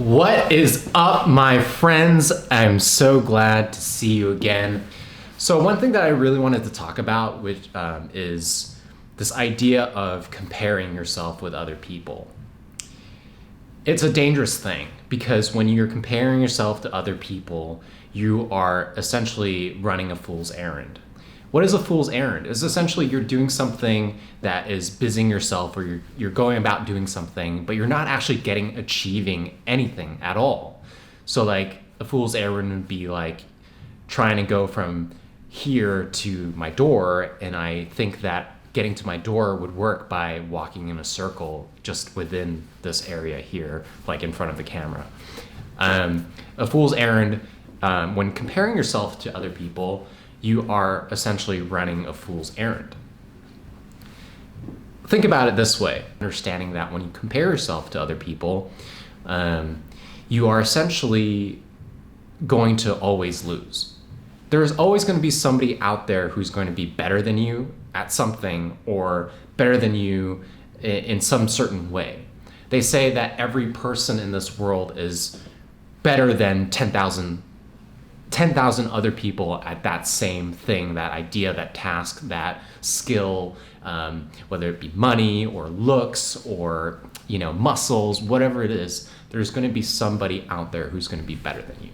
What is up, my friends? I'm so glad to see you again. So one thing that I really wanted to talk about, which is this idea of comparing yourself with other people. It's a dangerous thing because when you're comparing yourself to other people, you are essentially running a fool's errand. What is a fool's errand? It's essentially you're doing something that is busying yourself, or you're going about doing something, but you're not actually achieving anything at all. So like a fool's errand would be like trying to go from here to my door, and I think that getting to my door would work by walking in a circle just within this area here, like in front of the camera. A fool's errand, when comparing yourself to other people, you are essentially running a fool's errand. Think about it this way, understanding that when you compare yourself to other people, you are essentially going to always lose. There's always going to be somebody out there who's going to be better than you at something, or better than you in some certain way. They say that every person in this world is better than 10,000 other people at that same thing, that idea, that task, that skill, whether it be money or looks or muscles, whatever it is. There's going to be somebody out there who's going to be better than you.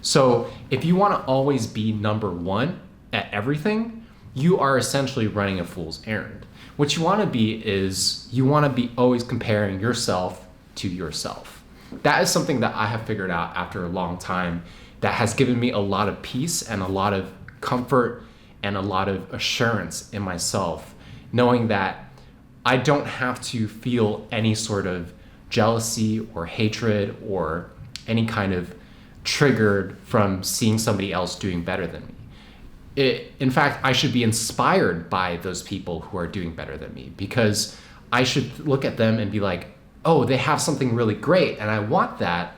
So if you want to always be number one at everything, you are essentially running a fool's errand. What you want to be is you want to be always comparing yourself to yourself. That is something that I have figured out after a long time, that has given me a lot of peace and a lot of comfort and a lot of assurance in myself, knowing that I don't have to feel any sort of jealousy or hatred or any kind of triggered from seeing somebody else doing better than me. In fact, I should be inspired by those people who are doing better than me, because I should look at them and be like, oh, they have something really great and I want that.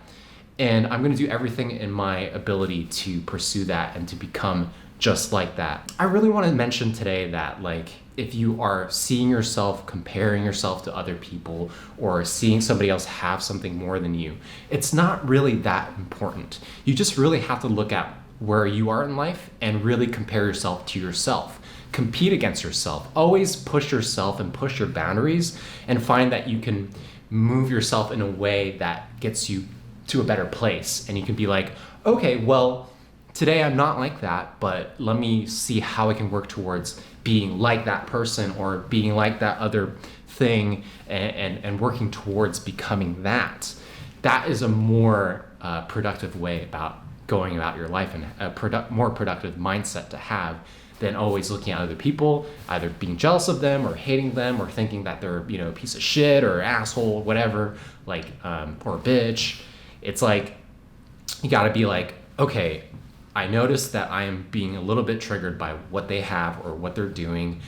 And I'm going to do everything in my ability to pursue that and to become just like that. I really want to mention today that, like, if you are seeing yourself, comparing yourself to other people, or seeing somebody else have something more than you, it's not really that important. You just really have to look at where you are in life and really compare yourself to yourself. Compete against yourself. Always push yourself and push your boundaries, and find that you can move yourself in a way that gets you to a better place. And you can be like, okay, well, today I'm not like that, but let me see how I can work towards being like that person, or being like that other thing, and working towards becoming that. That is a more productive way about going about your life, and a more productive mindset to have, than always looking at other people, either being jealous of them or hating them, or thinking that they're a piece of shit or asshole, whatever, like or a bitch. It's like, you got to be like, okay, I notice that I am being a little bit triggered by what they have or what they're doing.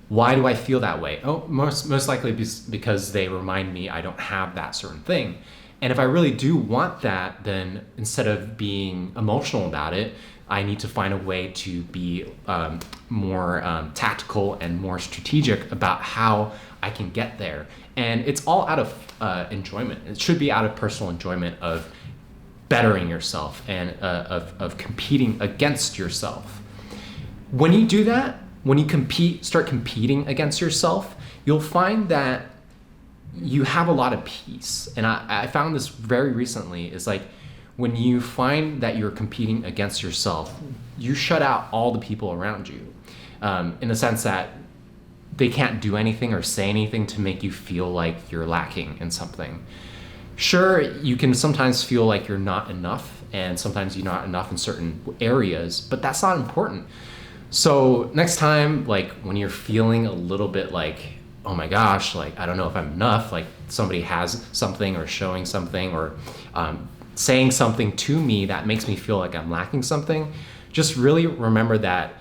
Why do I feel that way? Oh, most likely because they remind me I don't have that certain thing. And if I really do want that, then instead of being emotional about it, I need to find a way to be more tactical and more strategic about how I can get there. And it's all out of enjoyment. It should be out of personal enjoyment of bettering yourself and of competing against yourself. When you do that, when you start competing against yourself, you'll find that you have a lot of peace. And I found this very recently, is like, when you find that you're competing against yourself, you shut out all the people around you, in the sense that they can't do anything or say anything to make you feel like you're lacking in something. Sure, you can sometimes feel like you're not enough, and sometimes you're not enough in certain areas, but that's not important. So next time, like when you're feeling a little bit like, oh my gosh, like I don't know if I'm enough, like somebody has something or showing something or saying something to me that makes me feel like I'm lacking something, just really remember that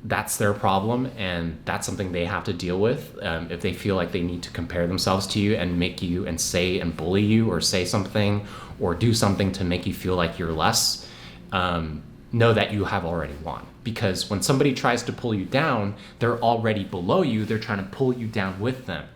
that's their problem, and that's something they have to deal with. If they feel like they need to compare themselves to you and make you and say and bully you, or say something or do something to make you feel like you're less, know that you have already won. Because when somebody tries to pull you down, they're already below you. They're trying to pull you down with them.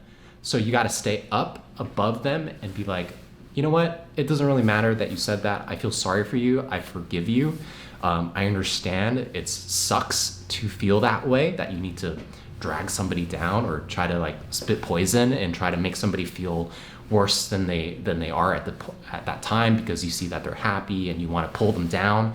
So you got to stay up above them and be like, you know what? It doesn't really matter that you said that. I feel sorry for you. I forgive you. I understand it sucks to feel that way, that you need to drag somebody down or try to like spit poison and try to make somebody feel worse than they are at that time because you see that they're happy and you want to pull them down.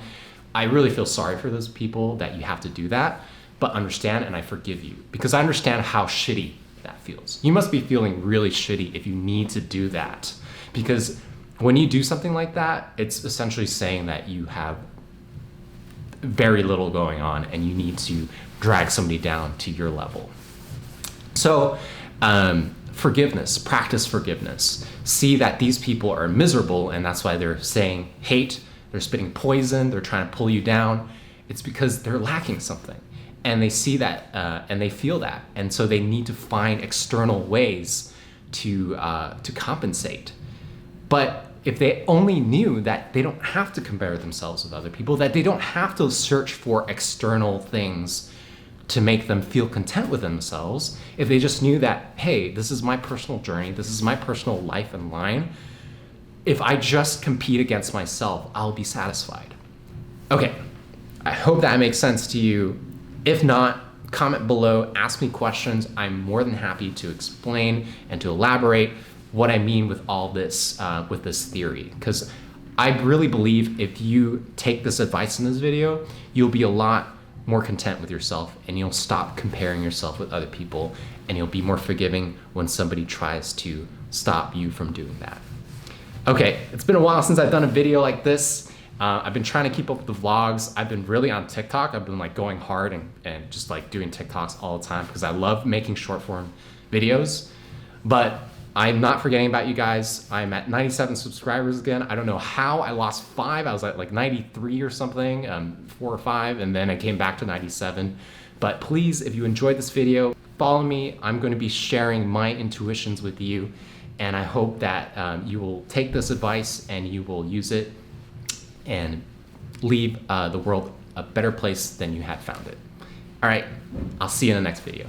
I really feel sorry for those people that you have to do that, but understand and I forgive you because I understand how shitty that feels. You must be feeling really shitty if you need to do that, because when you do something like that, it's essentially saying that you have very little going on and you need to drag somebody down to your level. So forgiveness, practice forgiveness. See that these people are miserable and that's why they're saying hate, they're spitting poison, they're trying to pull you down. It's because they're lacking something and they see that and they feel that. And so they need to find external ways to compensate. But if they only knew that they don't have to compare themselves with other people, that they don't have to search for external things to make them feel content with themselves, if they just knew that, hey, this is my personal journey, this is my personal life and line, if I just compete against myself, I'll be satisfied. Okay, I hope that makes sense to you. If not, comment below, ask me questions. I'm more than happy to explain and to elaborate what I mean with all this, with this theory. Because I really believe if you take this advice in this video, you'll be a lot more content with yourself and you'll stop comparing yourself with other people and you'll be more forgiving when somebody tries to stop you from doing that. Okay, it's been a while since I've done a video like this. I've been trying to keep up with the vlogs. I've been really on TikTok. I've been like going hard and just like doing TikToks all the time because I love making short form videos. But I'm not forgetting about you guys. I'm at 97 subscribers again. I don't know how I lost 5. I was at like 93 or something, 4 or 5, and then I came back to 97. But please, if you enjoyed this video, follow me. I'm going to be sharing my intuitions with you, and I hope that you will take this advice and you will use it and leave the world a better place than you had found it. All right, I'll see you in the next video.